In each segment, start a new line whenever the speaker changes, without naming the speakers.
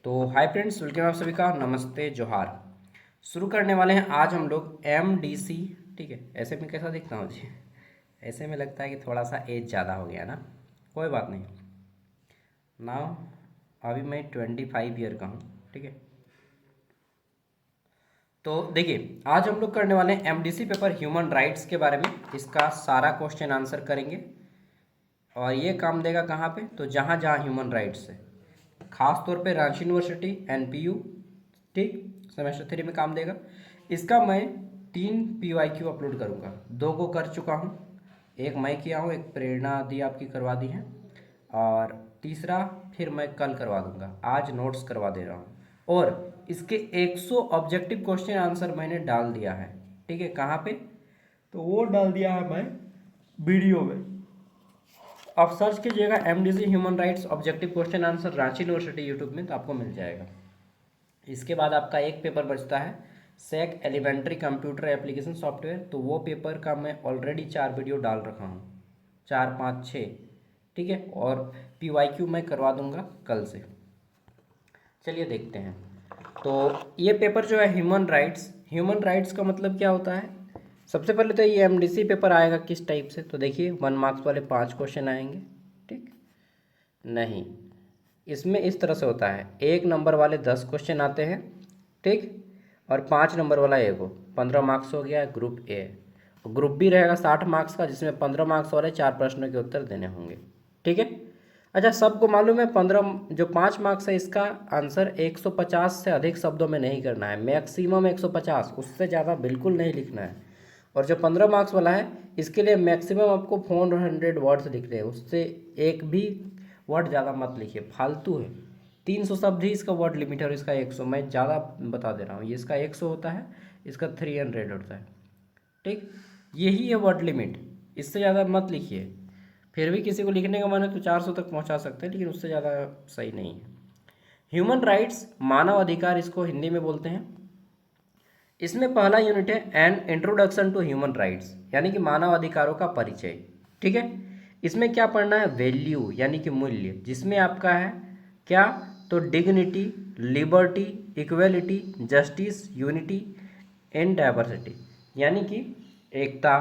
तो hi friends, welcome आप सभी का। नमस्ते, जोहार। शुरू करने वाले हैं आज हम लोग MDC। ठीक है, ऐसे में कैसा दिखता हूँ जी? ऐसे में लगता है कि थोड़ा सा एज ज़्यादा हो गया ना। कोई बात नहीं। नाउ अभी मैं 25 ईयर का हूँ। ठीक है, तो देखिए आज हम लोग करने वाले हैं MDC पेपर ह्यूमन राइट्स के बारे में। इसका सारा क्वेश्चन आंसर करेंगे और ये काम देगा कहाँ पे? तो जहाँ जहाँ ह्यूमन राइट्स है, खास तौर पे रांची यूनिवर्सिटी NPU। ठीक, सेमेस्टर 3 में काम देगा। इसका मैं 3 PYQ अपलोड करूँगा। 2 को कर चुका हूँ, एक मैं किया हूँ, एक प्रेरणा दी आपकी करवा दी है, और तीसरा फिर मैं कल करवा दूँगा। आज नोट्स करवा दे रहा हूँ और इसके 100 ऑब्जेक्टिव क्वेश्चन आंसर मैंने डाल दिया है। ठीक है, कहाँ पे? तो वो डाल दिया है मैं वीडियो में। आप सर्च कीजिएगा MDC human rights objective question answer Ranchi university YouTube में, तो आपको मिल जाएगा। इसके बाद आपका एक पेपर बचता है सेक एलिमेंट्री कंप्यूटर एप्लीकेशन सॉफ्टवेयर। तो वो पेपर का मैं ऑलरेडी 4 वीडियो डाल रखा हूँ, 4 5 6। ठीक है, और PYQ मैं करवा दूंगा कल से। चलिए देखते हैं। तो ये पेपर जो है ह्यूमन राइट्स का मतलब क्या होता है? सबसे पहले तो ये MDC पेपर आएगा किस टाइप से, तो देखिए 1 मार्क्स वाले 5 क्वेश्चन आएंगे। ठीक, नहीं, इसमें इस तरह से होता है, 1 नंबर वाले 10 क्वेश्चन आते हैं। ठीक, और 5 नंबर वाला एगो 15 मार्क्स हो गया ग्रुप ए। ग्रुप बी रहेगा 60 मार्क्स का, जिसमें 15 मार्क्स वाले 4 प्रश्नों के उत्तर देने होंगे। ठीक है, अच्छा सबको मालूम है 15 जो 5 मार्क्स है इसका आंसर 150 से अधिक शब्दों में नहीं करना है, मैक्सिमम 150, उससे ज़्यादा बिल्कुल नहीं लिखना है। और जो 15 मार्क्स वाला है इसके लिए मैक्सिमम आपको 400 वर्ड्स लिखने हैं, उससे एक भी वर्ड ज़्यादा मत लिखिए, फालतू है। 300 शब्द ही इसका वर्ड लिमिट है और इसका 100, मैं ज़्यादा बता दे रहा हूँ। ये इसका 100 होता है, इसका 300 होता है। ठीक, यही है वर्ड लिमिट, इससे ज़्यादा मत लिखिए। फिर भी किसी को लिखने का मन है तो 400 तक पहुँचा सकते हैं, लेकिन उससे ज़्यादा सही नहीं है। ह्यूमन राइट्स मानव अधिकार इसको हिंदी में बोलते हैं। इसमें पहला यूनिट है an introduction to human rights, यानी कि मानव अधिकारों का परिचय। ठीक है, इसमें क्या पढ़ना है? वैल्यू यानी कि मूल्य, जिसमें आपका है क्या? तो dignity, liberty, equality, justice, unity and diversity, यानी कि एकता,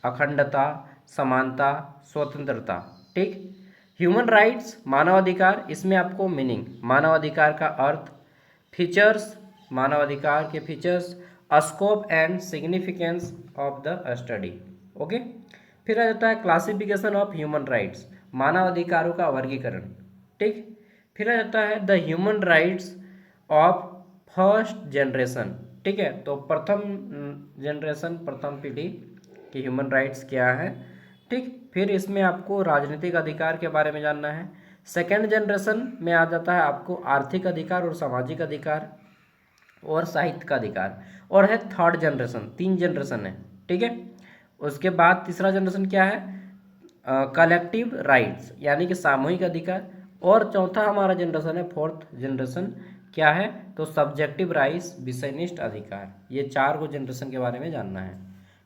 अखंडता, समानता, स्वतंत्रता। ठीक, ह्यूमन राइट्स मानवाधिकार, इसमें आपको मीनिंग, मानवाधिकार का अर्थ, फीचर्स, मानवाधिकार के features, scope and significance of the study. Okay, फिर आ जाता है क्लासिफिकेशन ऑफ ह्यूमन राइट्स, मानवाधिकारों का वर्गीकरण। ठीक, फिर आ जाता है the human rights of first generation. ठीक है, तो प्रथम जनरेशन, प्रथम पीढ़ी की ह्यूमन राइट्स क्या है। ठीक, फिर इसमें आपको राजनीतिक अधिकार के बारे में जानना है। सेकेंड जनरेशन में आ जाता है आपको आर्थिक अधिकार और सामाजिक अधिकार और साहित्य का अधिकार, और है थर्ड जनरेशन, 3 जनरेशन है। ठीक है, उसके बाद तीसरा जनरेशन क्या है? कलेक्टिव राइट्स, यानी कि सामूहिक अधिकार। और चौथा हमारा जनरेशन है फोर्थ जनरेशन, क्या है? तो सब्जेक्टिव राइट्स, विषयनिष्ठ अधिकार। ये 4 को जनरेशन के बारे में जानना है।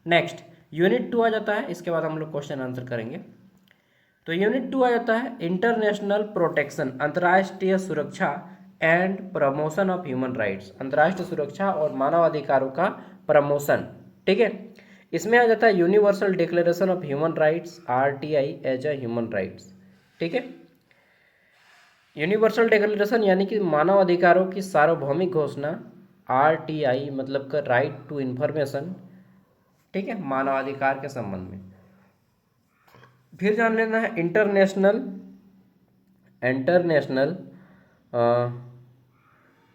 नेक्स्ट यूनिट 2 आ जाता है, इसके बाद हम लोग क्वेश्चन आंसर करेंगे। तो यूनिट 2 आ जाता है इंटरनेशनल प्रोटेक्शन, अंतर्राष्ट्रीय सुरक्षा and promotion of human rights, अंतर्राष्ट्रीय सुरक्षा और मानवाधिकारों का प्रमोशन। ठीक है, इसमें आ जाता है universal declaration of human rights, RTI as a human rights. ठीक है, यूनिवर्सल डिक्लेरेशन यानी कि मानव अधिकारों की सार्वभौमिक घोषणा, RTI मतलब का राइट टू इन्फॉर्मेशन। ठीक है, मानवाधिकार के संबंध में। फिर जान लेना है international international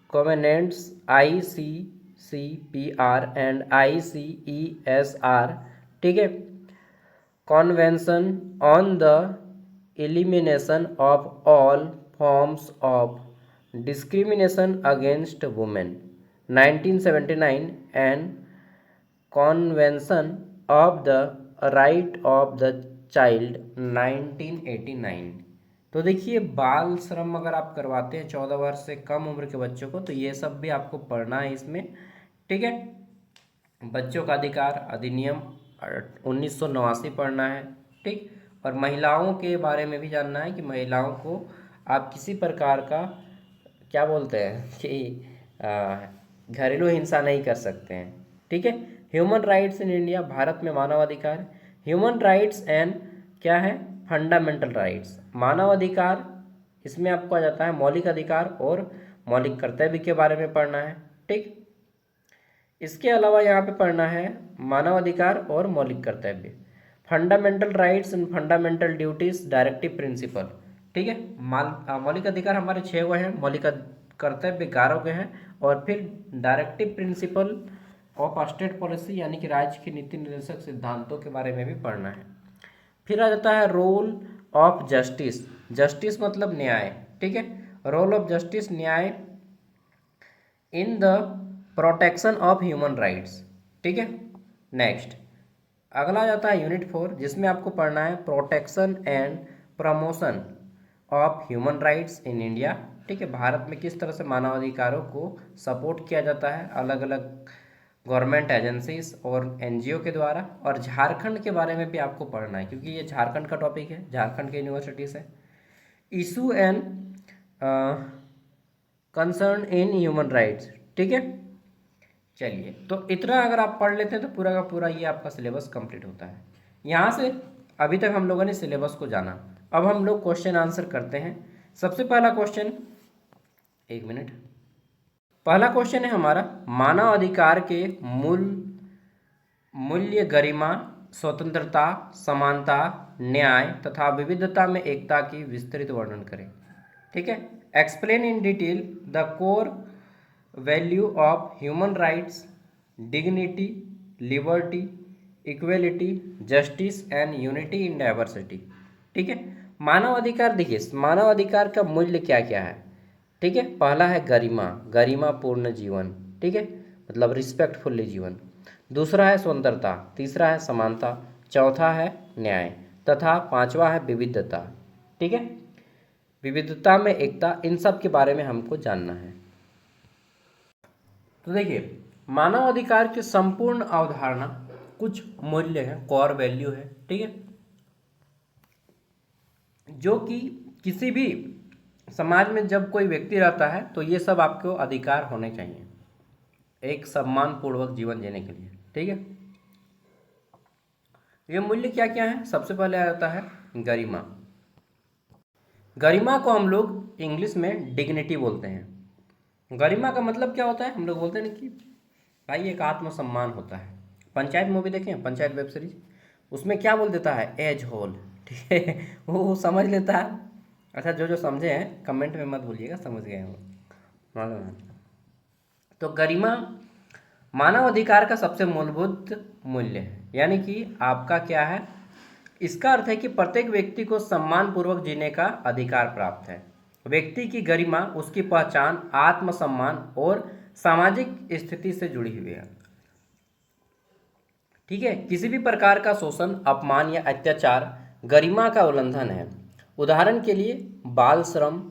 covenants, ICCPR and ICESR। ठीक है, convention on the elimination of all forms of discrimination against women 1979 and convention of the right of the child 1989। तो देखिए बाल श्रम अगर आप करवाते हैं 14 वर्ष से कम उम्र के बच्चों को, तो ये सब भी आपको पढ़ना है इसमें। ठीक है, बच्चों का अधिकार अधिनियम 1989 पढ़ना है। ठीक, और महिलाओं के बारे में भी जानना है कि महिलाओं को आप किसी प्रकार का क्या बोलते हैं कि घरेलू हिंसा नहीं कर सकते हैं। ठीक है। Human rights in India, Bharat में मानवाधिकार, ह्यूमन राइट्स एंड क्या है, फंडामेंटल राइट्स, मानवाधिकार, इसमें आपको आ जाता है मौलिक अधिकार और मौलिक कर्तव्य के बारे में पढ़ना है। ठीक। इसके अलावा यहाँ पे पढ़ना है मानवाधिकार और मौलिक कर्तव्य, fundamental rights and fundamental duties, directive principle. ठीक है। मौलिक अधिकार हमारे 6 गो हैं, मौलिक कर्तव्य 11 के हैं, और फिर directive principle of state policy यानी कि राज्य की नीति निर्देशक सिद्धांतों के बारे में भी पढ़ना है। फिर आ जाता है रोल ऑफ जस्टिस, जस्टिस मतलब न्याय। ठीक है। रोल ऑफ जस्टिस, न्याय in the protection of human rights. ठीक है। नेक्स्ट अगला आ जाता है यूनिट 4, जिसमें आपको पढ़ना है protection and promotion of human rights in India. ठीक है। भारत में किस तरह से मानवाधिकारों को सपोर्ट किया जाता है अलग अलग गवर्नमेंट एजेंसीज और एनजीओ के द्वारा। और झारखंड के बारे में भी आपको पढ़ना है, क्योंकि ये झारखंड का टॉपिक है, झारखंड के यूनिवर्सिटी से। Issue and concern in human rights. ठीक है। चलिए, तो इतना अगर आप पढ़ लेते हैं तो पूरा का पूरा ये आपका सिलेबस कंप्लीट होता है। यहाँ से अभी तक हम लोगों ने सिलेबस को जाना, अब हम लोग क्वेश्चन आंसर करते हैं। सबसे पहला क्वेश्चन, एक मिनट, पहला क्वेश्चन है हमारा, मानव अधिकार के मूल्य गरिमा, स्वतंत्रता, समानता, न्याय तथा विविधता में एकता की विस्तृत वर्णन करें। ठीक है। Explain in detail the core value of human rights, dignity, liberty, equality, justice and unity in diversity. ठीक है। मानव अधिकार, देखिए मानव अधिकार का मूल्य क्या क्या है। ठीक है। पहला है गरिमा, गरिमा पूर्ण जीवन। ठीक है, मतलब रिस्पेक्टफुल्ली जीवन। दूसरा है स्वतंत्रता, तीसरा है समानता, चौथा है न्याय तथा पांचवा है विविधता। ठीक है। विविधता में एकता, इन सब के बारे में हमको जानना है। तो देखिए, मानव अधिकार की संपूर्ण अवधारणा कुछ मूल्य है, कोर वैल्यू है। ठीक है, जो कि किसी भी समाज में जब कोई व्यक्ति रहता है तो ये सब आपको अधिकार होने चाहिए एक सम्मान पूर्वक जीवन जीने के लिए। ठीक है। ये मूल्य क्या क्या है, सबसे पहले आ जाता है गरिमा। गरिमा को हम लोग इंग्लिश में डिग्निटी बोलते हैं। गरिमा का मतलब क्या होता है, हम लोग बोलते हैं ना कि भाई एक आत्मसम्मान होता है। पंचायत मूवी देखें, पंचायत वेब सीरीज, उसमें क्या बोल देता है, एज होल। ठीक है, वो समझ लेता है। अच्छा, जो जो समझे हैं कमेंट में मत भूलिएगा, समझ गए हो। तो गरिमा मानव अधिकार का सबसे मूलभूत मूल्य है, यानी कि आपका क्या है, इसका अर्थ है कि प्रत्येक व्यक्ति को सम्मान पूर्वक जीने का अधिकार प्राप्त है। व्यक्ति की गरिमा उसकी पहचान, आत्मसम्मान और सामाजिक स्थिति से जुड़ी हुई है। ठीक है। किसी भी प्रकार का शोषण, अपमान या अत्याचार गरिमा का उल्लंघन है। उदाहरण के लिए बाल श्रम,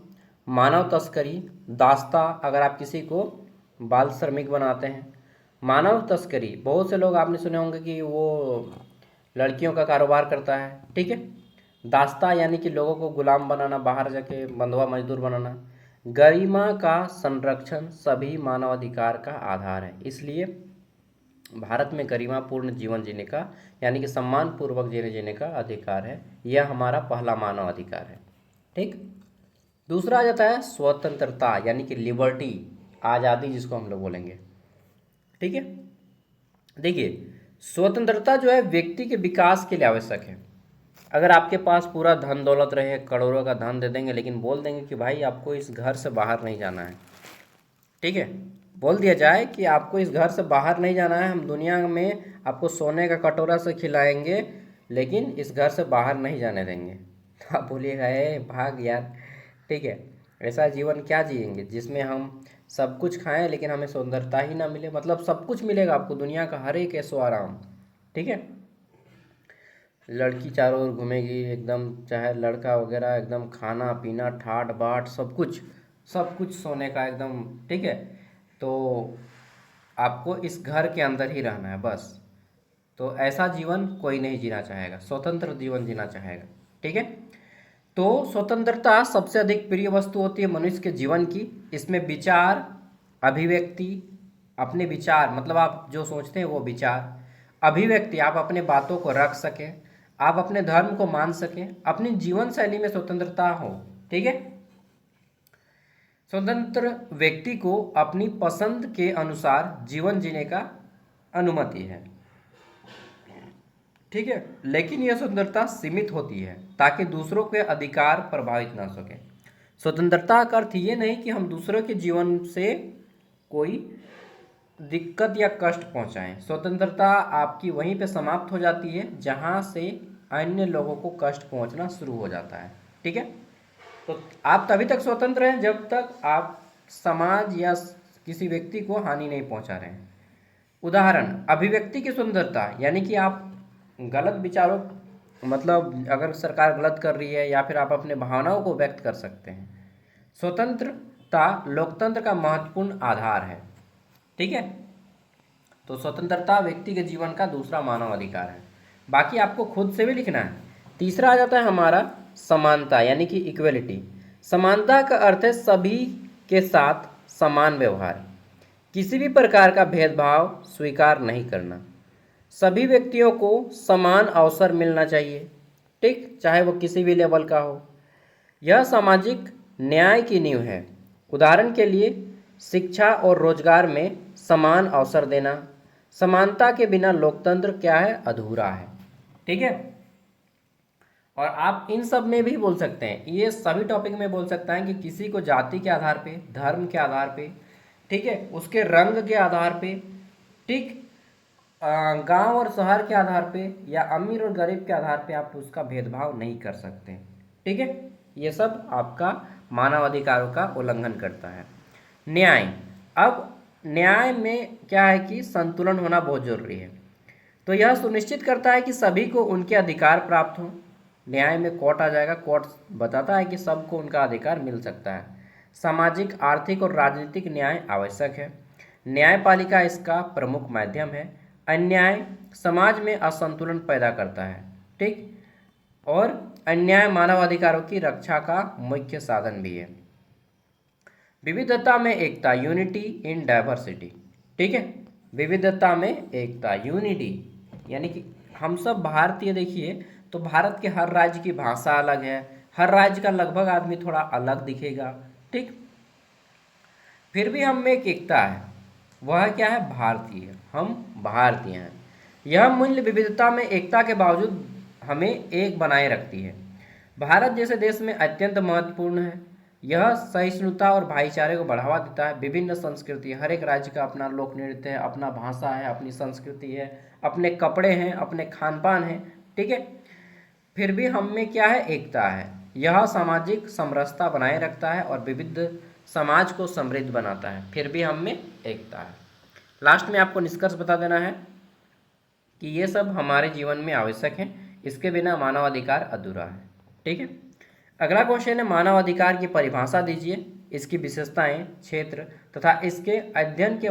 मानव तस्करी, दास्ता, अगर आप किसी को बाल श्रमिक बनाते हैं। मानव तस्करी, बहुत से लोग आपने सुने होंगे कि वो लड़कियों का कारोबार करता है। ठीक है। दास्ता यानी कि लोगों को गुलाम बनाना, बाहर जाके बंधुआ मजदूर बनाना। गरिमा का संरक्षण सभी मानवाधिकार का आधार है, इसलिए भारत में गरिमापूर्ण जीवन जीने का यानी कि सम्मान पूर्वक जीने का अधिकार है। यह हमारा पहला मानव अधिकार है। ठीक। दूसरा आ जाता है स्वतंत्रता यानी कि लिबर्टी, आज़ादी जिसको हम लोग बोलेंगे। ठीक है। देखिए, स्वतंत्रता जो है व्यक्ति के विकास के लिए आवश्यक है। अगर आपके पास पूरा धन दौलत रहे, करोड़ों का धन दे देंगे, लेकिन बोल देंगे कि भाई आपको इस घर से बाहर नहीं जाना है। ठीक है, बोल दिया जाए कि आपको इस घर से बाहर नहीं जाना है, हम दुनिया में आपको सोने का कटोरा से खिलाएंगे लेकिन इस घर से बाहर नहीं जाने देंगे, तो आप बोलिएगा ए भाग यार। ठीक है, ऐसा जीवन क्या जिएंगे जिसमें हम सब कुछ खाएं लेकिन हमें सुंदरता ही ना मिले। मतलब सब कुछ मिलेगा आपको, दुनिया का हर एक ऐशो आराम। ठीक है, लड़की चारों ओर घूमेगी एकदम, चाहे लड़का वगैरह, एकदम खाना पीना ठाट बाट सब कुछ, सब कुछ सोने का एकदम। ठीक है, तो आपको इस घर के अंदर ही रहना है बस। तो ऐसा जीवन कोई नहीं जीना चाहेगा, स्वतंत्र जीवन जीना चाहेगा। ठीक है, तो स्वतंत्रता सबसे अधिक प्रिय वस्तु होती है मनुष्य के जीवन की। इसमें विचार, अभिव्यक्ति, अपने विचार मतलब आप जो सोचते हैं वो विचार, अभिव्यक्ति आप अपने बातों को रख सकें, आप अपने धर्म को मान सकें, अपनी जीवन शैली में स्वतंत्रता हो। ठीक है, स्वतंत्र व्यक्ति को अपनी पसंद के अनुसार जीवन जीने का अनुमति है। ठीक है, लेकिन यह स्वतंत्रता सीमित होती है ताकि दूसरों के अधिकार प्रभावित ना सके। स्वतंत्रता का अर्थ ये नहीं कि हम दूसरों के जीवन से कोई दिक्कत या कष्ट पहुंचाएं। स्वतंत्रता आपकी वहीं पे समाप्त हो जाती है जहां से अन्य लोगों को कष्ट पहुंचना शुरू हो जाता है। ठीक है, तो आप तभी तक स्वतंत्र हैं जब तक आप समाज या किसी व्यक्ति को हानि नहीं पहुंचा रहे हैं। उदाहरण, अभिव्यक्ति की स्वतंत्रता यानी कि आप गलत विचारों मतलब अगर सरकार गलत कर रही है या फिर आप अपने भावनाओं को व्यक्त कर सकते हैं। स्वतंत्रता लोकतंत्र का महत्वपूर्ण आधार है। ठीक है, तो स्वतंत्रता व्यक्ति के जीवन का दूसरा मानव अधिकार है। बाकी आपको खुद से भी लिखना है। तीसरा आ जाता है हमारा समानता यानी कि इक्वलिटी। समानता का अर्थ है सभी के साथ समान व्यवहार, किसी भी प्रकार का भेदभाव स्वीकार नहीं करना, सभी व्यक्तियों को समान अवसर मिलना चाहिए। ठीक, चाहे वो किसी भी लेवल का हो। यह सामाजिक न्याय की नींव है। उदाहरण के लिए शिक्षा और रोजगार में समान अवसर देना। समानता के बिना लोकतंत्र क्या है, अधूरा है। ठीक है, और आप इन सब में भी बोल सकते हैं, ये सभी टॉपिक में बोल सकता है कि किसी को जाति के आधार पे, धर्म के आधार पे, ठीक है, उसके रंग के आधार पे, ठीक, गांव और शहर के आधार पे या अमीर और गरीब के आधार पे आप उसका भेदभाव नहीं कर सकते। ठीक है, ये सब आपका मानव अधिकारों का उल्लंघन करता है। न्याय, अब न्याय में क्या है कि संतुलन होना बहुत जरूरी है। तो यह सुनिश्चित करता है कि सभी को उनके अधिकार प्राप्त हों। न्याय में कोर्ट आ जाएगा, कोर्ट बताता है कि सबको उनका अधिकार मिल सकता है। सामाजिक, आर्थिक और राजनीतिक न्याय आवश्यक है। न्यायपालिका इसका प्रमुख माध्यम है। अन्याय समाज में असंतुलन पैदा करता है। ठीक, और अन्याय मानवाधिकारों की रक्षा का मुख्य साधन भी है। विविधता में एकता, यूनिटी इन डाइवर्सिटी। ठीक है, विविधता में एकता, यूनिटी यानी कि हम सब भारतीय, देखिए तो भारत के हर राज्य की भाषा अलग है, हर राज्य का लगभग आदमी थोड़ा अलग दिखेगा। ठीक, फिर भी हम में एक एकता है, वह क्या है, भारतीय, हम भारतीय हैं। यह मूल्य विविधता में एकता के बावजूद हमें एक बनाए रखती है। भारत जैसे देश में अत्यंत महत्वपूर्ण है। यह सहिष्णुता और भाईचारे को बढ़ावा देता है। विभिन्न संस्कृति, हर एक राज्य का अपना लोक नृत्य है, अपना भाषा है, अपनी संस्कृति है, अपने कपड़े हैं, अपने खान पान है। ठीक है, फिर भी हम में क्या है, एकता है। यह सामाजिक समरसता बनाए रखता है और विविध समाज को समृद्ध बनाता है। फिर भी हम में एकता है। लास्ट में आपको निष्कर्ष बता देना है कि ये सब हमारे जीवन में आवश्यक है, इसके बिना मानवाधिकार अधूरा है। ठीक है, अगला क्वेश्चन है मानवाधिकार की परिभाषा दीजिए, इसकी विशेषताएं, क्षेत्र तथा इसके अध्ययन के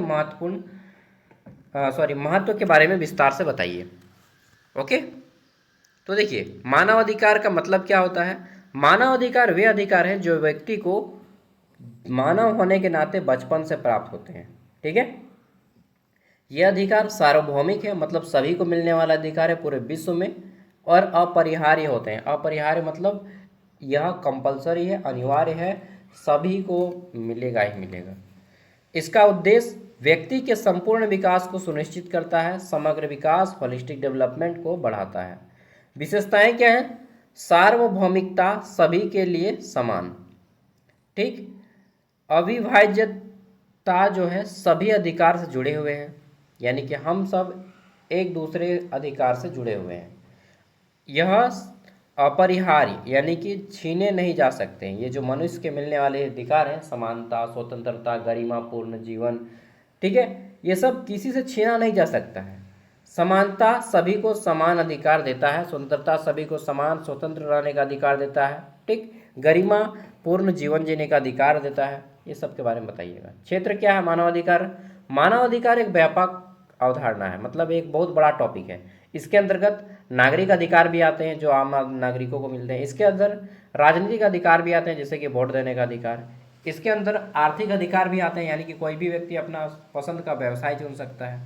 महत्व के बारे में विस्तार से बताइए। ओके, तो देखिए मानवाधिकार का मतलब क्या होता है। मानवाधिकार वे अधिकार हैं जो व्यक्ति को मानव होने के नाते बचपन से प्राप्त होते हैं। ठीक है, यह अधिकार सार्वभौमिक है, मतलब सभी को मिलने वाला अधिकार है पूरे विश्व में, और अपरिहार्य होते हैं। अपरिहार्य मतलब यह कंपलसरी है, अनिवार्य है, सभी को मिलेगा ही मिलेगा। इसका उद्देश्य व्यक्ति के संपूर्ण विकास को सुनिश्चित करता है, समग्र विकास, होलिस्टिक डेवलपमेंट को बढ़ाता है। विशेषताएं क्या हैं, सार्वभौमिकता, सभी के लिए समान। ठीक, अविभाज्यता जो है सभी अधिकार से जुड़े हुए हैं, यानी कि हम सब एक दूसरे अधिकार से जुड़े हुए हैं। यह अपरिहार्य यानी कि छीने नहीं जा सकते हैं। ये जो मनुष्य के मिलने वाले अधिकार हैं, समानता, स्वतंत्रता, गरिमापूर्ण जीवन, ठीक है, ये सब किसी से छीना नहीं जा सकता है। समानता सभी को समान अधिकार देता है। स्वतंत्रता सभी को समान स्वतंत्र रहने का अधिकार देता है। ठीक, गरिमा पूर्ण जीवन जीने का अधिकार देता है। ये सब के बारे में बताइएगा। क्षेत्र क्या है मानवाधिकार। मानवाधिकार एक व्यापक अवधारणा है, मतलब एक बहुत बड़ा टॉपिक है। इसके अंतर्गत नागरिक अधिकार भी आते हैं जो आम नागरिकों को मिलते हैं। इसके अंदर राजनीतिक अधिकार भी आते हैं जैसे कि वोट देने का अधिकार। इसके अंदर आर्थिक अधिकार भी आते हैं, यानी कि कोई भी व्यक्ति अपना पसंद का व्यवसाय चुन सकता है।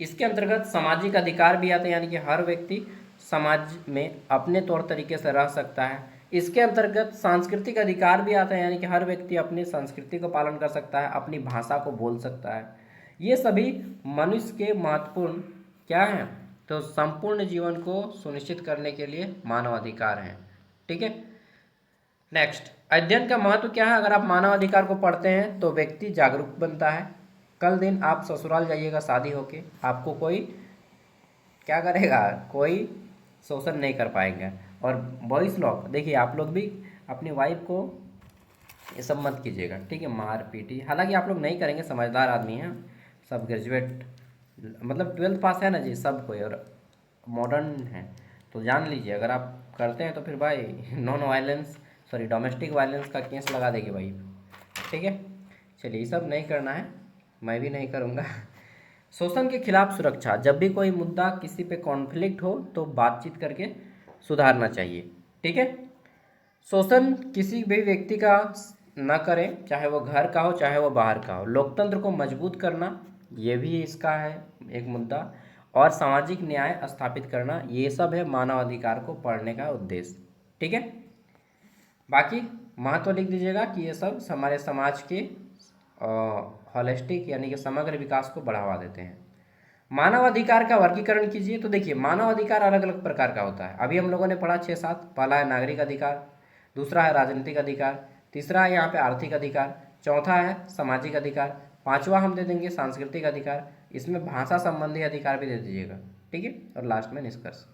इसके अंतर्गत सामाजिक अधिकार भी आते हैं, यानी कि हर व्यक्ति समाज में अपने तौर तरीके से रह सकता है। इसके अंतर्गत सांस्कृतिक अधिकार भी आते हैं, यानी कि हर व्यक्ति अपनी संस्कृति को पालन कर सकता है, अपनी भाषा को बोल सकता है। ये सभी मनुष्य के महत्वपूर्ण क्या हैं, तो संपूर्ण जीवन को सुनिश्चित करने के लिए मानव अधिकार हैं। ठीक है। नेक्स्ट, अध्ययन का महत्व क्या है। अगर आप मानव अधिकार को पढ़ते हैं तो व्यक्ति जागरूक बनता है। कल दिन आप ससुराल जाइएगा शादी होके, आपको कोई क्या करेगा, कोई शोषण नहीं कर पाएंगे। और बॉयज़ लोग देखिए, आप लोग भी अपनी वाइफ को ये सब मत कीजिएगा, ठीक है, मार पीटी। हालांकि आप लोग नहीं करेंगे, समझदार आदमी हैं, सब ग्रेजुएट मतलब 12th पास है ना जी सब कोई, और मॉडर्न है, तो जान लीजिए अगर आप करते हैं तो फिर भाई non violence sorry domestic violence का केस लगा देगी भाई। ठीक है, चलिए ये सब नहीं करना है, मैं भी नहीं करूँगा। शोषण के खिलाफ सुरक्षा, जब भी कोई मुद्दा किसी पे कॉन्फ्लिक्ट हो तो बातचीत करके सुधारना चाहिए। ठीक है। शोषण किसी भी व्यक्ति का न करें, चाहे वो घर का हो चाहे वो बाहर का हो। लोकतंत्र को मजबूत करना, ये भी इसका है एक मुद्दा। और सामाजिक न्याय स्थापित करना, ये सब है मानव अधिकार को पढ़ने का उद्देश्य। ठीक है। बाकी महत्व लिख दीजिएगा कि ये सब हमारे समाज के हॉलिस्टिक यानी कि समग्र विकास को बढ़ावा देते हैं। मानव अधिकार का वर्गीकरण कीजिए। तो देखिए, मानव अधिकार अलग अलग प्रकार का होता है। अभी हम लोगों ने पढ़ा 6-7। पहला है नागरिक अधिकार, दूसरा है राजनीतिक अधिकार, तीसरा है यहाँ पे आर्थिक अधिकार, चौथा है सामाजिक अधिकार, पांचवा हम दे देंगे सांस्कृतिक अधिकार। इसमें भाषा संबंधी अधिकार भी दे दीजिएगा। ठीक है, और लास्ट में निष्कर्ष।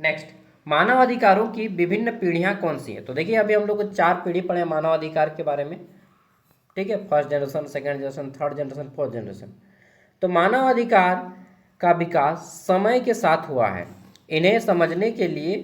नेक्स्ट, मानव अधिकारों की विभिन्न पीढ़ियां कौन सी है। तो देखिए, अभी हम लोग 4 पीढ़ी पढ़े मानव अधिकार के बारे में। ठीक है, first generation, second generation, third generation, fourth generation. तो मानव अधिकार का विकास समय के साथ हुआ है। इन्हें समझने के लिए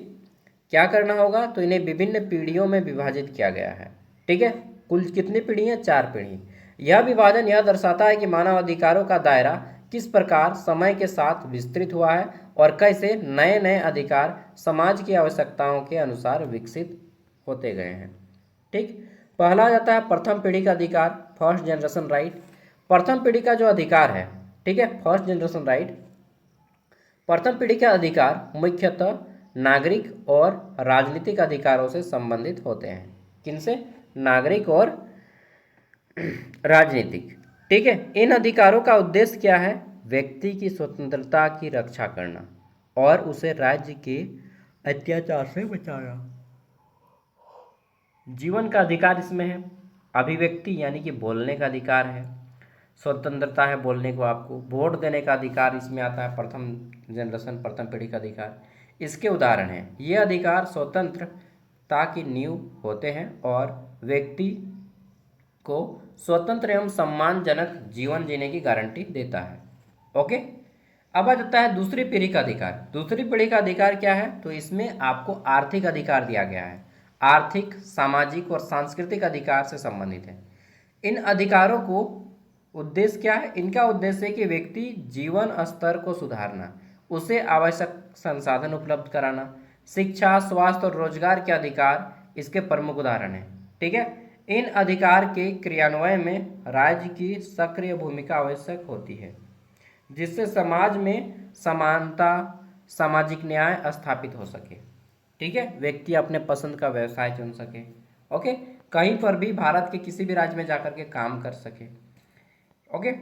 क्या करना होगा, तो इन्हें विभिन्न पीढ़ियों में विभाजित किया गया है। ठीक है, कुल कितनी पीढ़ी है, 4 पीढ़ी। यह विभाजन यह दर्शाता है कि मानव अधिकारों का दायरा किस प्रकार समय के साथ विस्तृत हुआ है और कैसे नए नए अधिकार समाज की आवश्यकताओं के अनुसार विकसित होते गए हैं। ठीक, पहला जाता है प्रथम पीढ़ी का अधिकार, फर्स्ट जनरेशन राइट। प्रथम पीढ़ी का जो अधिकार है, ठीक है, फर्स्ट जनरेशन राइट, प्रथम पीढ़ी का अधिकार मुख्यतः नागरिक और राजनीतिक अधिकारों से संबंधित होते हैं। किनसे, नागरिक और राजनीतिक। ठीक है, इन अधिकारों का उद्देश्य क्या है, व्यक्ति की स्वतंत्रता की रक्षा करना और उसे राज्य के अत्याचार से बचाना। जीवन का अधिकार इसमें है, अभिव्यक्ति यानी कि बोलने का अधिकार है, स्वतंत्रता है बोलने को आपको, वोट देने का अधिकार इसमें आता है, प्रथम जनरेशन प्रथम पीढ़ी का अधिकार। इसके उदाहरण हैं, ये अधिकार स्वतंत्रता की नींव होते हैं और व्यक्ति को स्वतंत्र एवं सम्मानजनक जीवन जीने की गारंटी देता है। ओके, अब आ जाता है दूसरी पीढ़ी का अधिकार। दूसरी पीढ़ी का अधिकार क्या है, तो इसमें आपको आर्थिक अधिकार दिया गया है। आर्थिक, सामाजिक और सांस्कृतिक अधिकार से संबंधित है। इन अधिकारों को उद्देश्य क्या है, इनका उद्देश्य है कि व्यक्ति जीवन स्तर को सुधारना, उसे आवश्यक संसाधन उपलब्ध कराना, शिक्षा, स्वास्थ्य और रोजगार के अधिकार इसके प्रमुख उदाहरण हैं। ठीक है, इन अधिकार के क्रियान्वयन में राज्य की सक्रिय भूमिका आवश्यक होती है, जिससे समाज में समानता, सामाजिक न्याय स्थापित हो सके। ठीक है, व्यक्ति अपने पसंद का व्यवसाय चुन सके। ओके, कहीं पर भी भारत के किसी भी राज्य में जाकर के काम कर सके। ओके,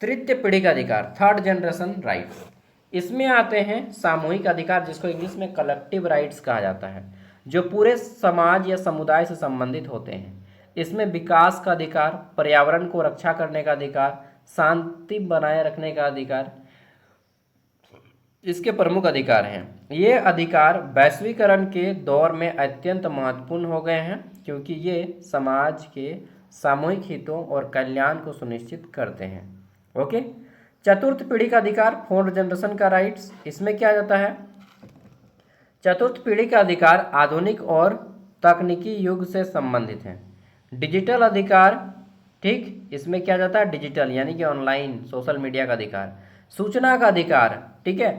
तृतीय पीढ़ी का अधिकार, थर्ड जनरेशन राइट्स। इसमें आते हैं सामूहिक अधिकार, जिसको इंग्लिश में कलेक्टिव राइट्स कहा जाता है, जो पूरे समाज या समुदाय से संबंधित होते हैं। इसमें विकास का अधिकार, पर्यावरण को रक्षा करने का अधिकार, शांति बनाए रखने का अधिकार इसके प्रमुख अधिकार हैं। ये अधिकार वैश्वीकरण के दौर में अत्यंत महत्वपूर्ण हो गए हैं, क्योंकि ये समाज के सामूहिक हितों और कल्याण को सुनिश्चित करते हैं। ओके, चतुर्थ पीढ़ी का अधिकार, फोर्थ जनरेशन का राइट्स। इसमें क्या जाता है, चतुर्थ पीढ़ी का अधिकार आधुनिक और तकनीकी युग से संबंधित है। डिजिटल अधिकार, ठीक, इसमें क्या जाता है, डिजिटल यानी कि ऑनलाइन सोशल मीडिया का अधिकार। सूचना का अधिकार, ठीक है।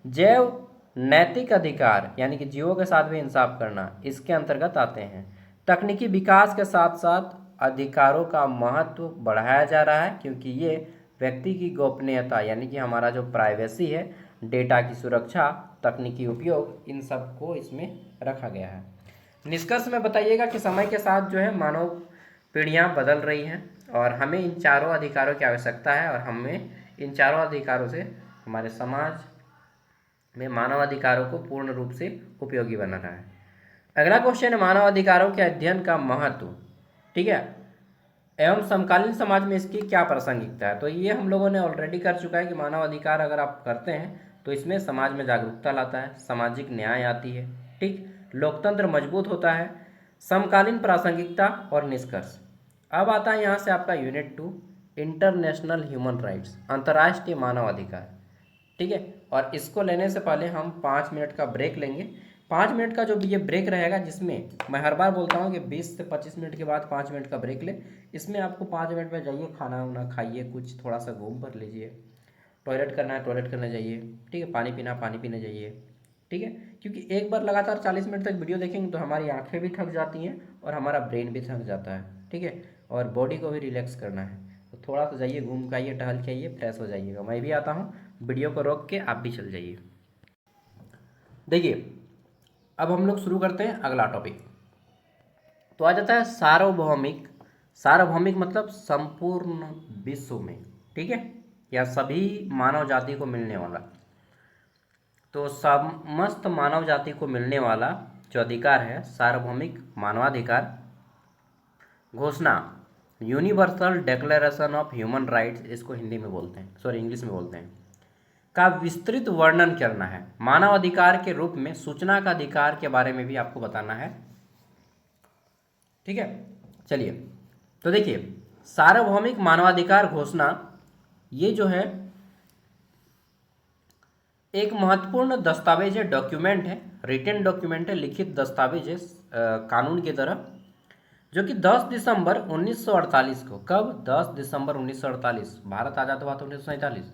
जैव नैतिक अधिकार यानी कि जीवों के साथ भी इंसाफ करना इसके अंतर्गत आते हैं। तकनीकी विकास के साथ साथ अधिकारों का महत्व बढ़ाया जा रहा है, क्योंकि ये व्यक्ति की गोपनीयता यानी कि हमारा जो प्राइवेसी है, डेटा की सुरक्षा, तकनीकी उपयोग, इन सब को इसमें रखा गया है। निष्कर्ष में बताइएगा कि समय के साथ जो है मानव पीढ़ियाँ बदल रही हैं और हमें इन चारों अधिकारों की आवश्यकता है और हमें इन चारों अधिकारों से हमारे समाज में मानव अधिकारों को पूर्ण रूप से उपयोगी बना रहा है। अगला क्वेश्चन है मानव अधिकारों के अध्ययन का महत्व, ठीक है, एवं समकालीन समाज में इसकी क्या प्रासंगिकता है। तो ये हम लोगों ने ऑलरेडी कर चुका है कि मानव अधिकार अगर आप करते हैं तो इसमें समाज में जागरूकता लाता है, सामाजिक न्याय आती है, ठीक, लोकतंत्र मजबूत होता है। समकालीन प्रासंगिकता और निष्कर्ष। अब आता है यहाँ से आपका यूनिट 2 इंटरनेशनल ह्यूमन राइट्स, अंतर्राष्ट्रीय मानव अधिकार, ठीक है। और इसको लेने से पहले हम 5 मिनट का ब्रेक लेंगे। 5 मिनट का जो ये ब्रेक रहेगा, जिसमें मैं हर बार बोलता हूँ कि 20 से 25 मिनट के बाद 5 मिनट का ब्रेक ले। इसमें आपको 5 मिनट में जाइए, खाना वाना खाइए, कुछ थोड़ा सा घूम फिर लीजिए, टॉयलेट करना है टॉयलेट करने जाइए, ठीक है, पानी पीना पानी पीने जाइए, ठीक है। क्योंकि एक बार लगातार 40 मिनट तक वीडियो देखेंगे तो हमारी आंखें भी थक जाती हैं और हमारा ब्रेन भी थक जाता है, ठीक है, और बॉडी को भी रिलैक्स करना है। तो थोड़ा सा जाइए, घूम के आइए, टहल के आइए, फ्रेश हो जाइएगा। मैं भी आता हूँ, वीडियो को रोक के आप भी चल जाइए। देखिए अब हम लोग शुरू करते हैं अगला टॉपिक। तो आ जाता है सार्वभौमिक। सार्वभौमिक मतलब संपूर्ण विश्व में, ठीक है, या सभी मानव जाति को मिलने वाला। तो समस्त मानव जाति को मिलने वाला जो अधिकार है, सार्वभौमिक मानवाधिकार घोषणा, universal declaration of human rights, इसको हिंदी में बोलते हैं, सॉरी इंग्लिश में बोलते हैं, का विस्तृत वर्णन करना है। मानव अधिकार के रूप में सूचना का अधिकार के बारे में भी आपको बताना है, ठीक है। चलिए तो देखिए, सार्वभौमिक मानवाधिकार घोषणा ये जो है एक महत्वपूर्ण दस्तावेज है, डॉक्यूमेंट है, रिटन डॉक्यूमेंट है, लिखित दस्तावेज है कानून की तरह, जो कि 10 दिसंबर 1948 को, कब, 10 दिसंबर 1948, भारत आज़ाद हुआ था 1947,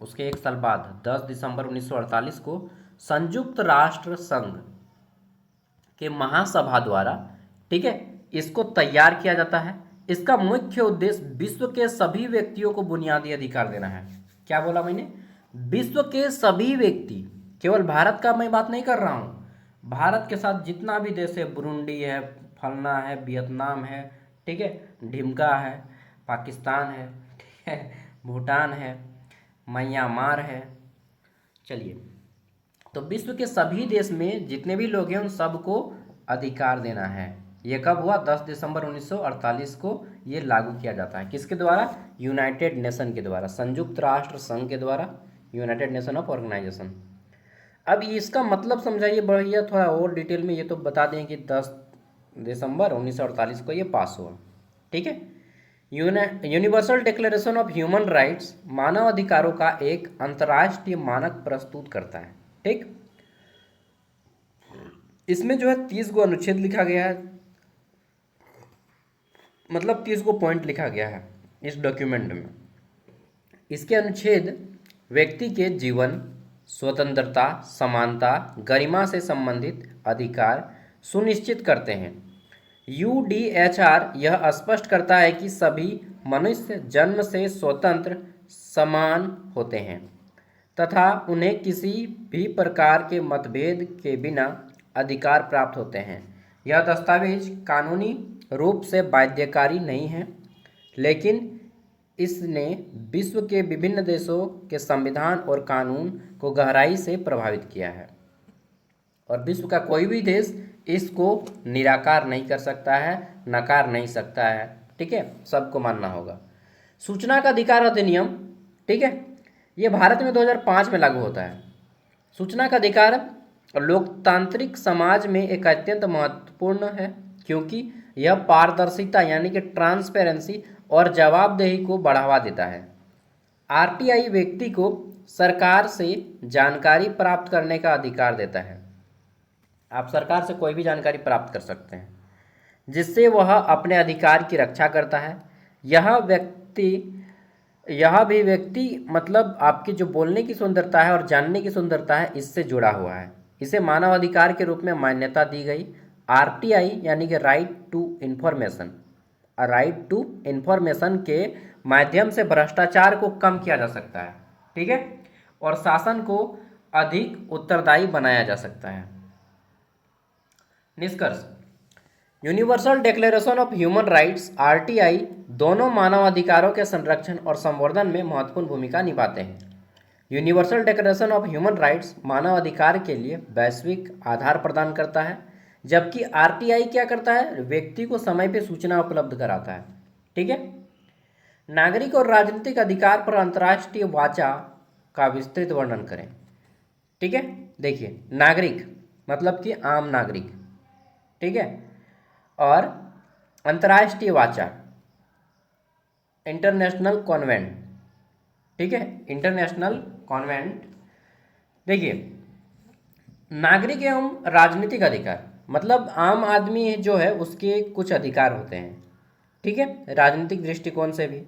उसके एक साल बाद 10 दिसंबर 1948 को संयुक्त राष्ट्र संघ के महासभा द्वारा, ठीक है, इसको तैयार किया जाता है। इसका मुख्य उद्देश्य विश्व के सभी व्यक्तियों को बुनियादी अधिकार देना है। क्या बोला मैंने, विश्व के सभी व्यक्ति, केवल भारत का मैं बात नहीं कर रहा हूँ, भारत के साथ जितना भी देश है, बुरुंडी है, फलना है, वियतनाम है, ठीक है, ढिमका है, पाकिस्तान है, ठीक है, भूटान है, म्यांमार है। चलिए, तो विश्व के सभी देश में जितने भी लोग हैं उन सबको अधिकार देना है। ये कब हुआ, 10 दिसंबर 1948 को ये लागू किया जाता है। किसके द्वारा, यूनाइटेड नेशन के द्वारा, संयुक्त राष्ट्र संघ के द्वारा, यूनाइटेड नेशन ऑफ ऑर्गेनाइजेशन। अब इसका मतलब समझाइए बढ़िया, थोड़ा और डिटेल में। ये तो बता दें कि 10 दिसंबर 1948 को ये पास हुआ, ठीक है। Universal declaration of human rights मानव अधिकारों का एक अंतर्राष्ट्रीय मानक प्रस्तुत करता है, ठीक। इसमें जो है 30 गो अनुच्छेद लिखा गया है, मतलब 30 गो पॉइंट लिखा गया है इस डॉक्यूमेंट में। इसके अनुच्छेद व्यक्ति के जीवन, स्वतंत्रता, समानता, गरिमा से संबंधित अधिकार सुनिश्चित करते हैं। यूडीएचआर यह स्पष्ट करता है कि सभी मनुष्य जन्म से स्वतंत्र, समान होते हैं तथा उन्हें किसी भी प्रकार के मतभेद के बिना अधिकार प्राप्त होते हैं। यह दस्तावेज कानूनी रूप से बाध्यकारी नहीं है, लेकिन इसने विश्व के विभिन्न देशों के संविधान और कानून को गहराई से प्रभावित किया है और विश्व का कोई भी देश इसको निराकार नहीं कर सकता है, नकार नहीं सकता है, ठीक है, सबको मानना होगा। सूचना का अधिकार अधिनियम, ठीक है, ये भारत में 2005 में लागू होता है। सूचना का अधिकार लोकतांत्रिक समाज में एक अत्यंत महत्वपूर्ण है, क्योंकि यह पारदर्शिता यानी कि ट्रांसपेरेंसी और जवाबदेही को बढ़ावा देता है। आरटीआई व्यक्ति को सरकार से जानकारी प्राप्त करने का अधिकार देता है। आप सरकार से कोई भी जानकारी प्राप्त कर सकते हैं, जिससे वह अपने अधिकार की रक्षा करता है। यह व्यक्ति यह अभिव्यक्ति मतलब आपकी जो बोलने की सुंदरता है और जानने की सुंदरता है इससे जुड़ा हुआ है। इसे मानवाधिकार के रूप में मान्यता दी गई। आरटीआई यानी कि right to information, right to information के माध्यम से भ्रष्टाचार को कम किया जा सकता है, ठीक है, और शासन को अधिक उत्तरदायी बनाया जा सकता है। निष्कर्ष, universal declaration of human rights RTI दोनों मानवाधिकारों के संरक्षण और संवर्धन में महत्वपूर्ण भूमिका निभाते हैं। Universal declaration of human rights मानवाधिकार के लिए वैश्विक आधार प्रदान करता है, जबकि आरटीआई क्या करता है, व्यक्ति को समय पर सूचना उपलब्ध कराता है, ठीक है। नागरिक और राजनीतिक अधिकार पर अंतर्राष्ट्रीय वाचा का विस्तृत वर्णन करें, ठीक है। देखिए, नागरिक मतलब कि आम नागरिक, ठीक है, और अंतर्राष्ट्रीय वाचा इंटरनेशनल कॉन्वेंट, ठीक है, इंटरनेशनल कॉन्वेंट। देखिए, नागरिक एवं राजनीतिक अधिकार मतलब आम आदमी जो है उसके कुछ अधिकार होते हैं, ठीक है, राजनीतिक दृष्टिकोण से भी।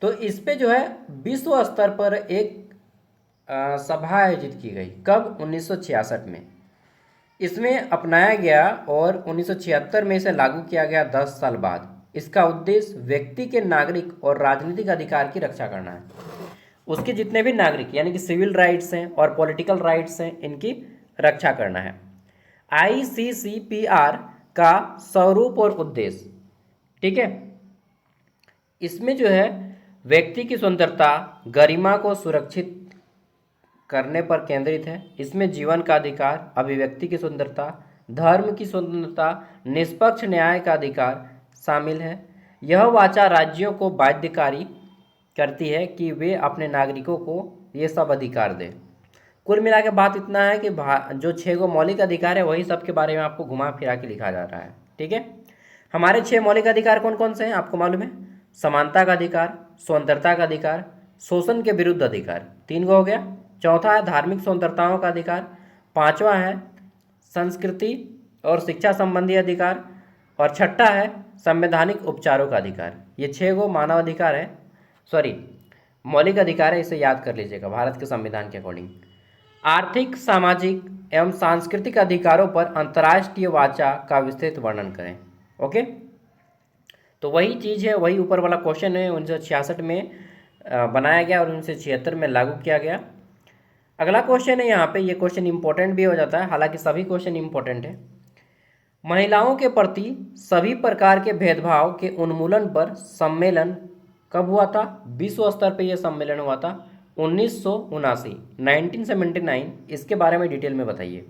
तो इस पे जो है विश्व स्तर पर एक सभा आयोजित की गई, कब, 1966 में। इसमें अपनाया गया और 1976 में इसे लागू किया गया 10 साल बाद। इसका उद्देश्य व्यक्ति के नागरिक और राजनीतिक अधिकार की रक्षा करना है। उसके जितने भी नागरिक यानी कि सिविल राइट्स हैं और पॉलिटिकल राइट्स हैं, इनकी रक्षा करना है। ICCPR का स्वरूप और उद्देश्य, ठीक है, इसमें जो है व्यक्ति की स्वतंत्रता गरिमा को सुरक्षित करने पर केंद्रित है। इसमें जीवन का अधिकार, अभिव्यक्ति की स्वतंत्रता, धर्म की स्वतंत्रता, निष्पक्ष न्याय का अधिकार शामिल है। यह वाचा राज्यों को बाध्यकारी करती है कि वे अपने नागरिकों को ये सब अधिकार दें। कुल मिला के बात इतना है कि जो 6 गो मौलिक अधिकार है वही सब के बारे में आपको घुमा फिरा के लिखा जा रहा है, ठीक है। हमारे 6 मौलिक अधिकार कौन कौन से हैं आपको मालूम है? समानता का अधिकार, स्वतंत्रता का अधिकार, शोषण के विरुद्ध अधिकार, 3 गो हो गया। चौथा है धार्मिक स्वतंत्रताओं का अधिकार, 5वां है संस्कृति और शिक्षा संबंधी अधिकार, और 6ठा है संवैधानिक उपचारों का अधिकार। ये 6 गो मानव अधिकार है, सॉरी मौलिक अधिकार है, इसे याद कर लीजिएगा भारत के संविधान के अकॉर्डिंग। आर्थिक, सामाजिक एवं सांस्कृतिक अधिकारों पर अंतर्राष्ट्रीय वाचा का विस्तृत वर्णन करें। ओके, तो वही चीज़ है, वही ऊपर वाला क्वेश्चन है 1966 में बनाया गया और 1976 में लागू किया गया। अगला क्वेश्चन है यहाँ पे, ये क्वेश्चन इंपॉर्टेंट भी हो जाता है, हालांकि सभी क्वेश्चन इंपॉर्टेंट है। महिलाओं के प्रति सभी प्रकार के भेदभाव के उन्मूलन पर सम्मेलन कब हुआ था? विश्व स्तर पे यह सम्मेलन हुआ था 1979, 1979। इसके बारे में डिटेल में बताइए,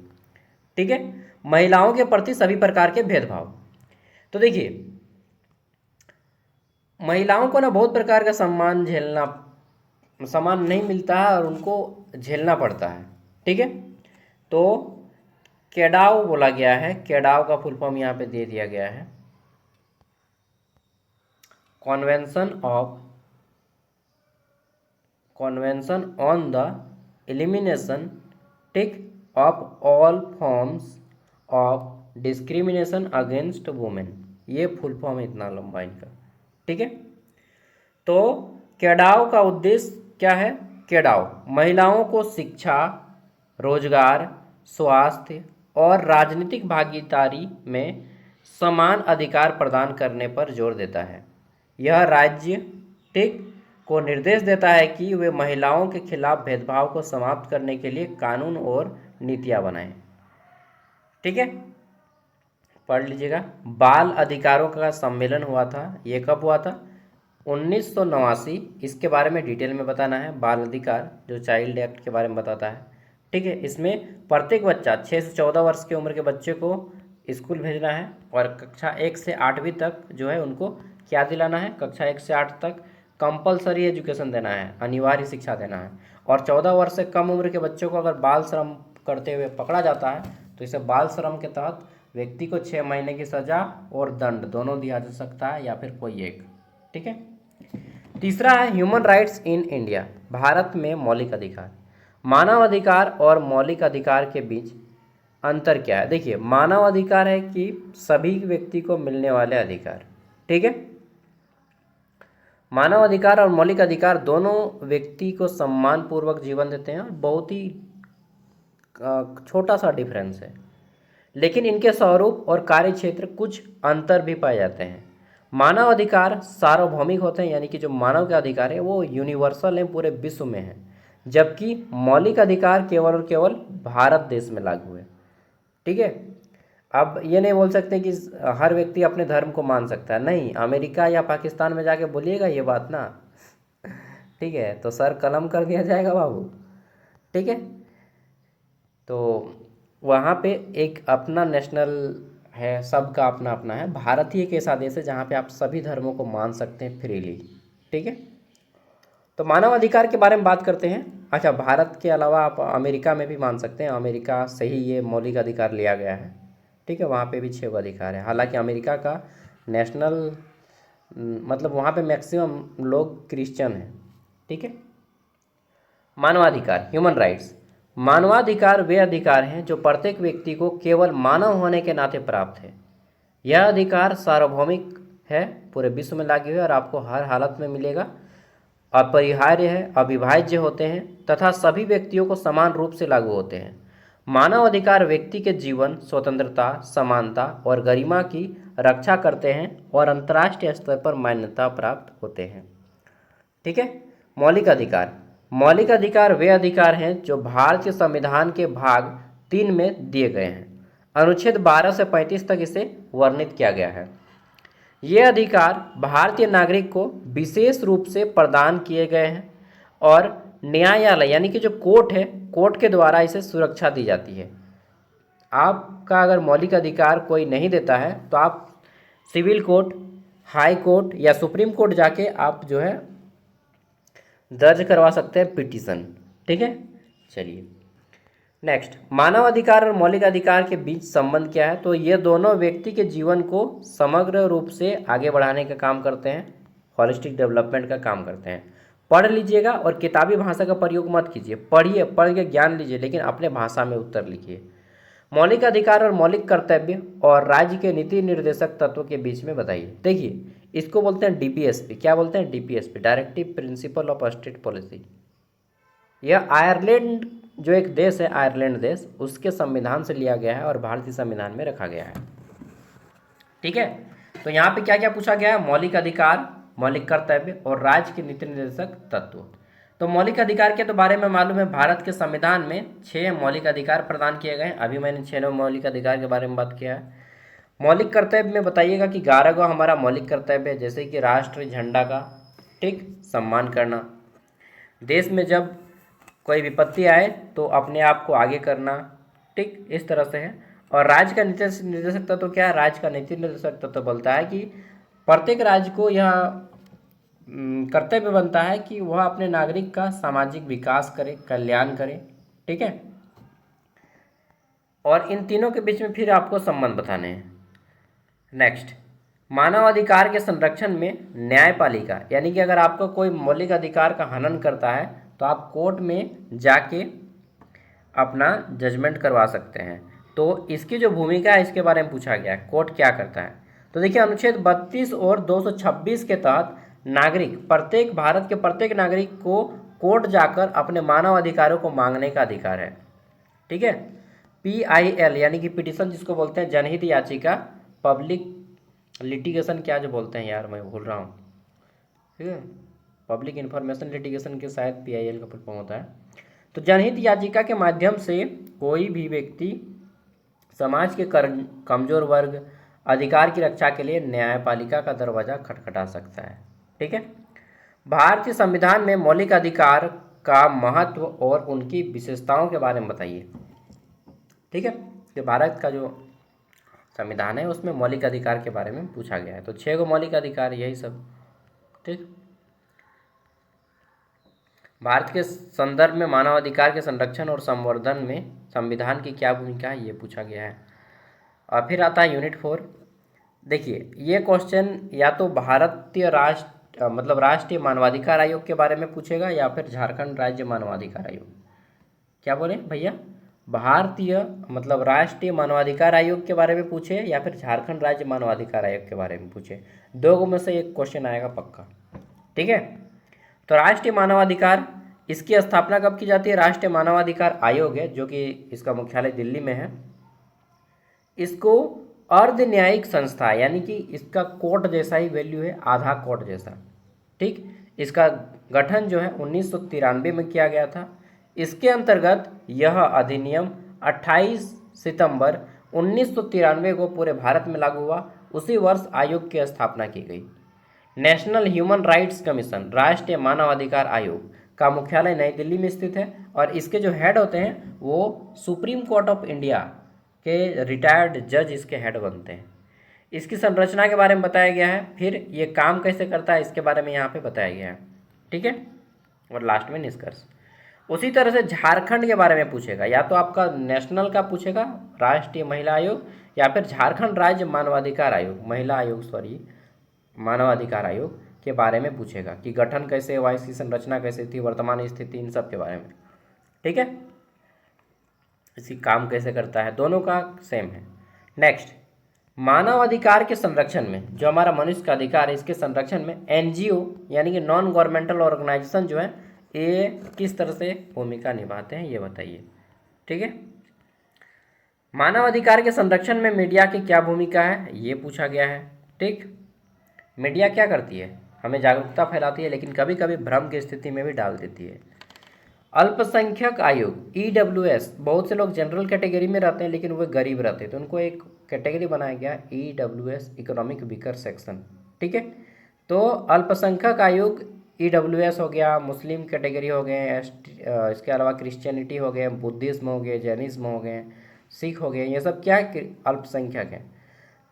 ठीक है। महिलाओं के प्रति सभी प्रकार के भेदभाव, तो देखिए महिलाओं को ना बहुत प्रकार का सम्मान नहीं मिलता है और उनको झेलना पड़ता है, ठीक है। तो केडाव बोला गया है, केडाव का फुल फॉर्म यहाँ पे दे दिया गया है, कॉन्वेंशन ऑन द एलिमिनेशन, ठीक, of all forms of discrimination against women. ये फुल फॉर्म है इतना लंबा इनका, ठीक है। तो केडाव का उद्देश्य क्या है? केडाव महिलाओं को शिक्षा, रोजगार, स्वास्थ्य और राजनीतिक भागीदारी में समान अधिकार प्रदान करने पर जोर देता है। यह राज्य, ठीक, को निर्देश देता है कि वे महिलाओं के खिलाफ भेदभाव को समाप्त करने के लिए कानून और नीतियां बनाएं, ठीक है। पढ़ लीजिएगा। बाल अधिकारों का सम्मेलन हुआ था, ये कब हुआ था? 1989। इसके बारे में डिटेल में बताना है। बाल अधिकार जो चाइल्ड एक्ट के बारे में बताता है, ठीक है। इसमें प्रत्येक बच्चा 6 से 14 वर्ष की उम्र के बच्चे को स्कूल भेजना है और कक्षा 1 से 8वीं तक जो है उनको क्या दिलाना है? कक्षा 1 से 8 तक कंपलसरी एजुकेशन देना है, अनिवार्य शिक्षा देना है। और 14 वर्ष से कम उम्र के बच्चों को अगर बाल श्रम करते हुए पकड़ा जाता है तो इसे बाल श्रम के तहत व्यक्ति को 6 महीने की सजा और दंड दोनों दिया जा सकता है या फिर कोई एक, ठीक है। तीसरा है human rights in India, Bharat में मौलिक अधिकार। मानव अधिकार और मौलिक अधिकार के बीच अंतर क्या है? देखिए, मानव अधिकार है कि सभी व्यक्ति को मिलने वाले अधिकार, ठीक है। मानव अधिकार और मौलिक अधिकार दोनों व्यक्ति को सम्मानपूर्वक जीवन देते हैं और बहुत ही छोटा सा डिफरेंस है, लेकिन इनके स्वरूप और कार्य क्षेत्र कुछ अंतर भी पाए जाते हैं। मानव अधिकार सार्वभौमिक होते हैं, यानी कि जो मानव के अधिकार है वो यूनिवर्सल हैं, पूरे विश्व में है, जबकि मौलिक अधिकार केवल और केवल भारत देश में लागू है। ठीक है, अब ये नहीं बोल सकते कि हर व्यक्ति अपने धर्म को मान सकता है, नहीं, अमेरिका या पाकिस्तान में जाके बोलिएगा ये बात ना, ठीक है, तो सर कलम कर दिया जाएगा बाबू। ठीक है, तो वहाँ पे एक अपना नेशनल है, सबका अपना अपना है। भारत ही एक ऐसा देश है जहाँ पे आप सभी धर्मों को मान सकते हैं फ्रीली। ठीक है, तो मानव अधिकार के बारे में बात करते हैं। अच्छा, भारत के अलावा आप अमेरिका में भी मान सकते हैं, अमेरिका से ही ये मौलिक अधिकार लिया गया है। ठीक है, वहाँ पे भी 6 अधिकार है, हालांकि अमेरिका का नेशनल मतलब वहाँ पे मैक्सिमम लोग क्रिश्चियन हैं। ठीक है, मानवाधिकार, ह्यूमन राइट्स। मानवाधिकार वे अधिकार हैं जो प्रत्येक व्यक्ति को केवल मानव होने के नाते प्राप्त है। यह अधिकार सार्वभौमिक है, पूरे विश्व में लागू है और आपको हर हालत में मिलेगा, अपरिहार्य है, अविभाज्य होते हैं तथा सभी व्यक्तियों को समान रूप से लागू होते हैं। मानव अधिकार व्यक्ति के जीवन, स्वतंत्रता, समानता और गरिमा की रक्षा करते हैं और अंतर्राष्ट्रीय स्तर पर मान्यता प्राप्त होते हैं। ठीक है, मौलिक अधिकार। मौलिक अधिकार वे अधिकार हैं जो भारतीय संविधान के भाग 3 में दिए गए हैं। अनुच्छेद 12 से 35 तक इसे वर्णित किया गया है। ये अधिकार भारतीय नागरिक को विशेष रूप से प्रदान किए गए हैं और न्यायालय यानी कि जो कोर्ट है, कोर्ट के द्वारा इसे सुरक्षा दी जाती है। आपका अगर मौलिक अधिकार कोई नहीं देता है तो आप सिविल कोर्ट, हाई कोर्ट या सुप्रीम कोर्ट जाके आप जो है दर्ज करवा सकते हैं पिटीशन। ठीक है, चलिए नेक्स्ट, मानव अधिकार और मौलिक अधिकार के बीच संबंध क्या है? तो ये दोनों व्यक्ति के जीवन को समग्र रूप से आगे बढ़ाने का काम करते हैं, हॉलिस्टिक डेवलपमेंट का काम करते हैं। पढ़ लीजिएगा और किताबी भाषा का प्रयोग मत कीजिए, पढ़िए, पढ़ के ज्ञान लीजिए, लेकिन अपने भाषा में उत्तर लिखिए। मौलिक अधिकार और मौलिक कर्तव्य और राज्य के नीति निर्देशक तत्व के बीच में बताइए। देखिए, इसको बोलते हैं डीपीएसपी। क्या बोलते हैं? DPSP, directive principle of state policy. यह आयरलैंड जो एक देश है, आयरलैंड देश, उसके संविधान से लिया गया है और भारतीय संविधान में रखा गया है। ठीक है, तो यहाँ पे क्या क्या पूछा गया है? मौलिक अधिकार, मौलिक कर्तव्य और राज्य के नीति निर्देशक तत्व। तो मौलिक अधिकार के तो बारे में मालूम है, भारत के संविधान में 6 मौलिक अधिकार प्रदान किए गए हैं। अभी मैंने 6 मौलिक अधिकार के बारे में बात किया है। मौलिक कर्तव्य में बताइएगा कि 11 को हमारा मौलिक कर्तव्य है, जैसे कि राष्ट्र झंडा का ठीक सम्मान करना, देश में जब कोई विपत्ति आए तो अपने आप को आगे करना, ठीक, इस तरह से है। और राज्य का नीति निर्देशक तत्व क्या है? राज्य का नीति निर्देशक तत्व बोलता है कि प्रत्येक राज्य को यह कर्तव्य बनता है कि वह अपने नागरिक का सामाजिक विकास करे, कल्याण करे। ठीक है, और इन तीनों के बीच में फिर आपको संबंध बताने हैं। नेक्स्ट, मानव अधिकार के संरक्षण में न्यायपालिका, यानी कि अगर आपका कोई मौलिक अधिकार का हनन करता है तो आप कोर्ट में जाके अपना जजमेंट करवा सकते हैं। तो इसकी जो भूमिका है इसके बारे में पूछा गया है, कोर्ट क्या करता है। तो देखिए, अनुच्छेद 32 और 226 के तहत नागरिक, प्रत्येक भारत के प्रत्येक नागरिक को कोर्ट जाकर अपने मानव अधिकारों को मांगने का अधिकार है। ठीक है, PIL यानी कि पिटीशन जिसको बोलते हैं, जनहित याचिका, पब्लिक लिटिगेशन, क्या जो बोलते हैं यार, मैं भूल रहा हूँ। ठीक है, पब्लिक इन्फॉर्मेशन लिटिगेशन के शायद PIL का फुल फॉर्म होता है। तो जनहित याचिका के माध्यम से कोई भी व्यक्ति समाज के कमजोर वर्ग अधिकार की रक्षा के लिए न्यायपालिका का दरवाजा खटखटा सकता है। ठीक है, भारतीय संविधान में मौलिक अधिकार का महत्व और उनकी विशेषताओं के बारे में बताइए। ठीक है, कि भारत का जो संविधान है उसमें मौलिक अधिकार के बारे में पूछा गया है। तो 6 गो मौलिक अधिकार, यही सब। ठीक, भारत के संदर्भ में मानव अधिकार के संरक्षण और संवर्धन में संविधान की क्या भूमिका है, ये पूछा गया है। और फिर आता है यूनिट 4। देखिए, ये क्वेश्चन या तो भारतीय राष्ट्रीय मानवाधिकार आयोग के बारे में पूछेगा या फिर झारखंड राज्य मानवाधिकार आयोग। क्या बोले भैया? भारतीय राष्ट्रीय मानवाधिकार आयोग के बारे में पूछे या फिर झारखंड राज्य मानवाधिकार आयोग के बारे में पूछे, 2 में से एक क्वेश्चन आएगा पक्का। ठीक है। तो राष्ट्रीय मानवाधिकार, इसकी स्थापना कब की जाती है? राष्ट्रीय मानवाधिकार आयोग है, जो कि इसका मुख्यालय दिल्ली में है। इसको अर्ध न्यायिक संस्था, यानी कि इसका कोर्ट जैसा ही वैल्यू है, आधा कोर्ट जैसा, ठीक। इसका गठन जो है 1993 में किया गया था। इसके अंतर्गत यह अधिनियम 28 सितंबर 1993 को पूरे भारत में लागू हुआ। उसी वर्ष आयोग की स्थापना की गई। नेशनल ह्यूमन राइट्स कमीशन, राष्ट्रीय मानवाधिकार आयोग का मुख्यालय नई दिल्ली में स्थित है, और इसके जो हेड होते हैं वो सुप्रीम कोर्ट ऑफ इंडिया के रिटायर्ड जज इसके हेड बनते हैं। इसकी संरचना के बारे में बताया गया है, फिर ये काम कैसे करता है इसके बारे में यहाँ पे बताया गया है, ठीक है। और लास्ट में निष्कर्ष। उसी तरह से झारखंड के बारे में पूछेगा, या तो आपका नेशनल का पूछेगा राष्ट्रीय महिला आयोग, या फिर झारखंड राज्य मानवाधिकार आयोग, महिला आयोग सॉरी मानवाधिकार आयोग के बारे में पूछेगा कि गठन कैसे हुआ, इसकी संरचना कैसे थी, वर्तमान स्थिति, इन सब के बारे में, ठीक है। इसी काम कैसे करता है, दोनों का सेम है। नेक्स्ट, मानव अधिकार के संरक्षण में, जो हमारा मनुष्य का अधिकार है, इसके संरक्षण में एनजीओ यानी कि नॉन गवर्नमेंटल ऑर्गेनाइजेशन जो है ये किस तरह से भूमिका निभाते हैं, ये बताइए, ठीक है। मानव अधिकार के संरक्षण में मीडिया की क्या भूमिका है, ये पूछा गया है, ठीक। मीडिया क्या करती है? हमें जागरूकता फैलाती है, लेकिन कभी कभी भ्रम की स्थिति में भी डाल देती है। अल्पसंख्यक आयोग ईडब्ल्यूएस, बहुत से लोग जनरल कैटेगरी में रहते हैं लेकिन वे गरीब रहते हैं, तो उनको एक कैटेगरी बनाया गया ईडब्ल्यूएस, इकोनॉमिक वीकर सेक्शन, ठीक है। तो अल्पसंख्यक आयोग ईडब्ल्यूएस हो गया, मुस्लिम कैटेगरी हो गए, इसके अलावा क्रिश्चियनिटी हो गए, बुद्धिज्म हो गए, जैनिज्म हो गए, सिख हो गए, ये सब क्या है? अल्पसंख्यक है।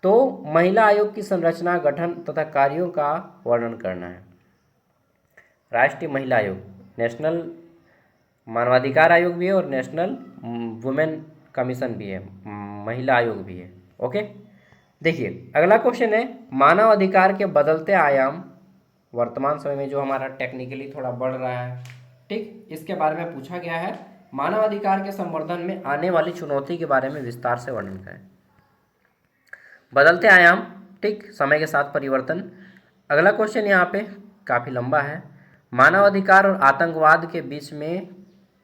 तो महिला आयोग की संरचना, गठन तथा कार्यों का वर्णन करना है। राष्ट्रीय महिला आयोग, नेशनल मानवाधिकार आयोग भी है और नेशनल वुमेन कमीशन भी है, महिला आयोग भी है, ओके। देखिए अगला क्वेश्चन है, मानव अधिकार के बदलते आयाम वर्तमान समय में जो हमारा टेक्निकली थोड़ा बढ़ रहा है, ठीक, इसके बारे में पूछा गया है। मानव अधिकार के संवर्धन में आने वाली चुनौती के बारे में विस्तार से वर्णन करें। बदलते आयाम, ठीक, समय के साथ परिवर्तन। अगला क्वेश्चन यहाँ पे काफ़ी लंबा है, मानव अधिकार और आतंकवाद के बीच में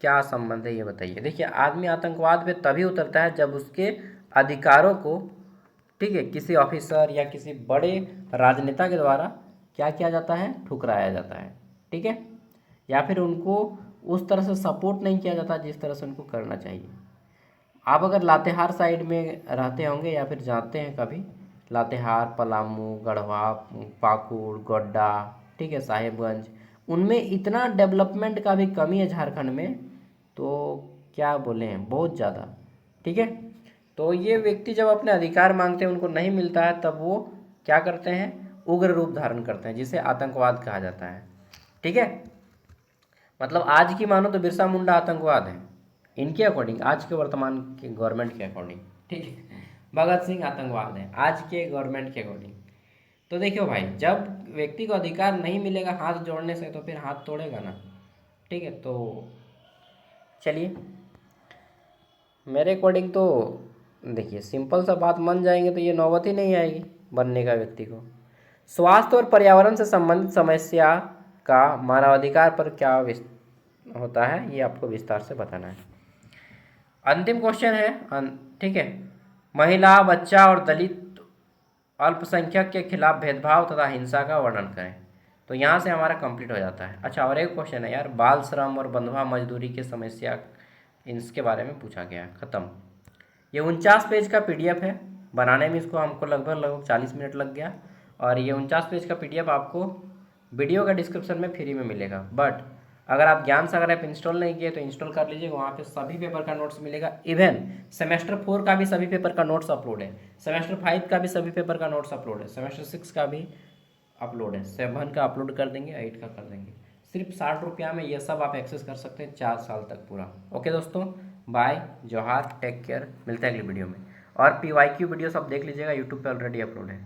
क्या संबंध है, ये बताइए। देखिए आदमी आतंकवाद पे तभी उतरता है जब उसके अधिकारों को, ठीक है, किसी ऑफिसर या किसी बड़े राजनेता के द्वारा क्या किया जाता है? ठुकराया जाता है, ठीक है, या फिर उनको उस तरह से सपोर्ट नहीं किया जाता जिस तरह से उनको करना चाहिए। आप अगर लातेहार साइड में रहते होंगे या फिर जाते हैं कभी, लातेहार, पलामू, गढ़वा, पाकुड़, गोड्डा, ठीक है, साहेबगंज, उनमें इतना डेवलपमेंट का भी कमी है झारखंड में, तो क्या बोले हैं, बहुत ज़्यादा, ठीक है। तो ये व्यक्ति जब अपने अधिकार मांगते हैं, उनको नहीं मिलता है, तब वो क्या करते हैं? उग्र रूप धारण करते हैं, जिसे आतंकवाद कहा जाता है, ठीक है। मतलब आज की मानो तो बिरसा मुंडा आतंकवाद है इनके अकॉर्डिंग, आज के वर्तमान के गवर्नमेंट के अकॉर्डिंग, ठीक है। भगत सिंह आतंकवाद है आज के गवर्नमेंट के अकॉर्डिंग। तो देखियो भाई, जब व्यक्ति को अधिकार नहीं मिलेगा हाथ जोड़ने से, तो फिर हाथ तोड़ेगा ना, ठीक है। तो चलिए, मेरे अकॉर्डिंग तो देखिए सिंपल सा बात मान जाएंगे तो ये नौबत ही नहीं आएगी बनने का व्यक्ति को। स्वास्थ्य और पर्यावरण से संबंधित समस्या का मानवाधिकार पर क्या होता है, ये आपको विस्तार से बताना है। अंतिम क्वेश्चन है, ठीक है, महिला, बच्चा और दलित अल्पसंख्यक के खिलाफ भेदभाव तथा हिंसा का वर्णन करें। तो यहाँ से हमारा कंप्लीट हो जाता है। अच्छा, और एक क्वेश्चन है यार, बाल श्रम और बंधुआ मजदूरी की समस्या, इसके बारे में पूछा गया है। ख़त्म। ये 49 पेज का PDF है, बनाने में इसको हमको लगभग 40 मिनट लग गया, और ये 49 पेज का PDF आपको वीडियो का डिस्क्रिप्शन में फ्री में मिलेगा। बट अगर आप ज्ञान सागर ऐप इंस्टॉल नहीं किए तो इंस्टॉल कर लीजिए, वहाँ पे सभी पेपर का नोट्स मिलेगा। इवन सेमेस्टर 4 का भी सभी पेपर का नोट्स अपलोड है, सेमेस्टर 5 का भी सभी पेपर का नोट्स अपलोड है, सेमेस्टर 6 का भी अपलोड है, 7 का अपलोड कर देंगे, 8 का कर देंगे। सिर्फ 60 रुपया में ये सब आप एक्सेस कर सकते हैं 4 साल तक पूरा। ओके दोस्तों, बाय, जोहार, टेक केयर, मिलते हैं अगली वीडियो में। और PYQ वीडियो सब देख लीजिएगा, यूट्यूब पे ऑलरेडी अपलोड है।